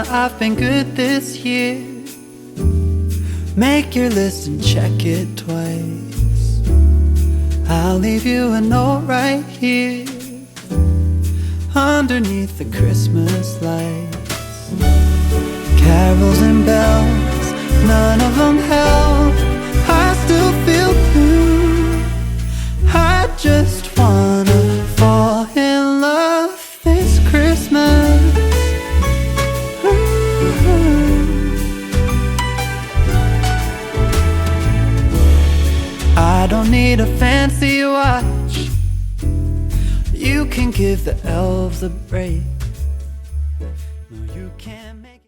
I've been good this year. Make your list and check it twice. I'll leave you a note right here underneath the Christmas lights. Carols and bells, none of them help. I still feel blue. I just wanna fall in love this Christmas. I don't need a fancy watch. You can give the elves a break. No, you can't.